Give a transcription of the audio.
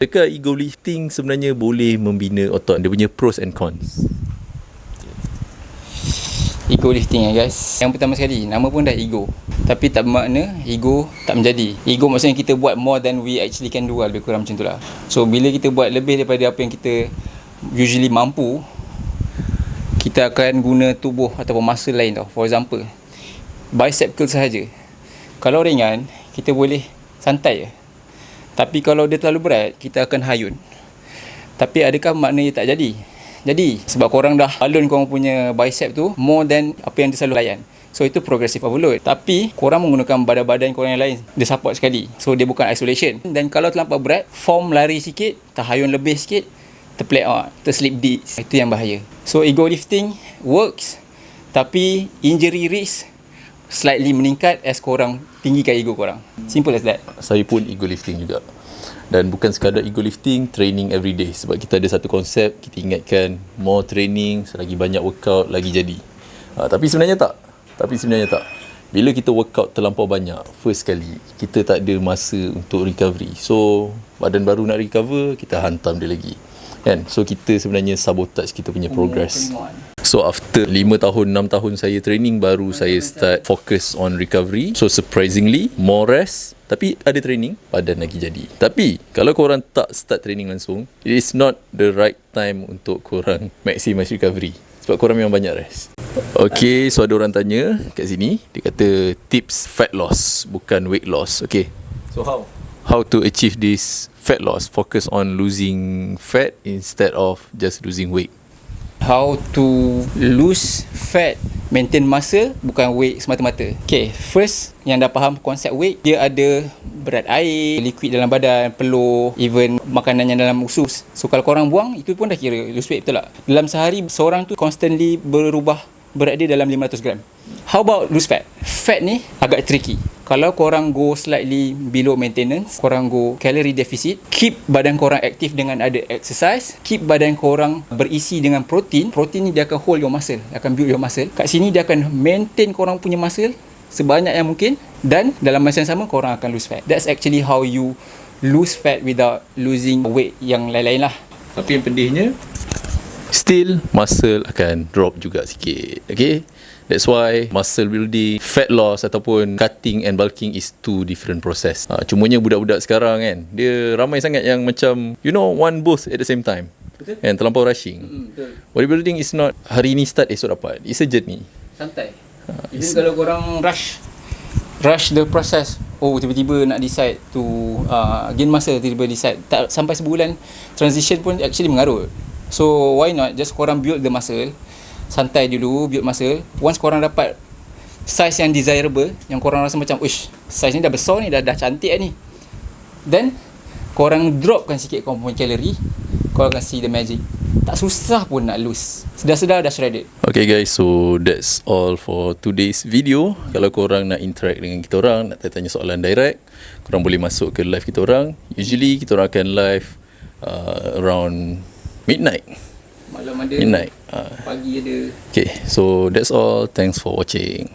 Dekat ego lifting sebenarnya boleh membina otot. Dia punya pros and cons. Ego lifting guys. Yang pertama sekali, nama pun dah ego. Tapi tak bermakna ego tak menjadi. Ego maksudnya kita buat more than we actually can do, lebih kurang macam tu lah. So bila kita buat lebih daripada apa yang kita usually mampu, kita akan guna tubuh ataupun muscle lain tau. For example, bicep curl sahaja. Kalau ringan, kita boleh santai je. Tapi kalau dia terlalu berat, kita akan hayun. Tapi adakah maknanya tak jadi? Jadi, sebab korang dah alun korang punya bicep tu more than apa yang dia selalu layan. So, itu progressive overload. Tapi, korang menggunakan badan-badan korang yang lain. Dia support sekali. So, dia bukan isolation. Dan kalau terlampau berat, form lari sikit, terhayun lebih sikit, terslip disc. Itu yang bahaya. So, ego lifting works. Tapi, injury risk slightly meningkat as korang tinggikan ego korang. Simple as that. Saya pun ego lifting juga. Dan bukan sekadar ego lifting, training every day. Sebab kita ada satu konsep, kita ingatkan more training, selagi banyak workout, lagi jadi. Tapi sebenarnya tak. Bila kita workout terlampau banyak, first kali, kita tak ada masa untuk recovery. So, badan baru nak recover, kita hantam dia lagi. Kan? So, kita sebenarnya sabotage kita punya progress. So after 5 tahun, 6 tahun saya training, baru saya start focus on recovery. So surprisingly, more rest, tapi ada training, badan lagi jadi. Tapi kalau korang tak start training langsung, it is not the right time untuk korang maximize recovery. Sebab korang memang banyak rest. Okay, so ada orang tanya kat sini, dia kata tips fat loss, bukan weight loss. Okay, so how to achieve this fat loss? Focus on losing fat instead of just losing weight. How to lose fat, maintain muscle, bukan weight semata-mata. Okay, first yang dah faham konsep weight, dia ada berat air, liquid dalam badan, peluh, even makanan yang dalam usus. So kalau korang buang, itu pun dah kira lose weight, betul tak? Dalam sehari, seorang tu constantly berubah berat dia dalam 500 gram. How about lose fat? Fat ni agak tricky. Kalau korang go slightly below maintenance, korang go calorie deficit, keep badan korang aktif dengan ada exercise, keep badan korang berisi dengan protein. Protein ni dia akan hold your muscle, akan build your muscle. Kat sini dia akan maintain korang punya muscle sebanyak yang mungkin, dan dalam masa yang sama korang akan lose fat. That's actually how you lose fat without losing weight yang lain-lain lah. Tapi yang pedihnya, still muscle akan drop juga sikit. Okay, that's why muscle building, fat loss ataupun cutting and bulking is two different process. Cumanya budak-budak sekarang kan, dia ramai sangat yang macam want both at the same time. Betul. And terlampau rushing. Betul. Bodybuilding is not hari ni start esok dapat. It's a journey. Santai. Even kalau korang rush the process, tiba-tiba nak decide to gain muscle, tiba-tiba decide tak sampai sebulan, transition pun actually mengarut. So why not just korang build the muscle, santai dulu build muscle. Once korang dapat size yang desirable, yang korang rasa macam size ni dah besar ni, dah cantik ni, then korang dropkan sikit korang punya calorie, korang akan see the magic. Tak susah pun nak lose, sedar-sedar dah shredded. Okay guys, so that's all for today's video. Kalau korang nak interact dengan kita orang, nak tanya soalan direct, korang boleh masuk ke live kita orang. Usually kita orang akan live around midnight. Malam ada, midnight. pagi ada. Okay, so that's all. Thanks for watching.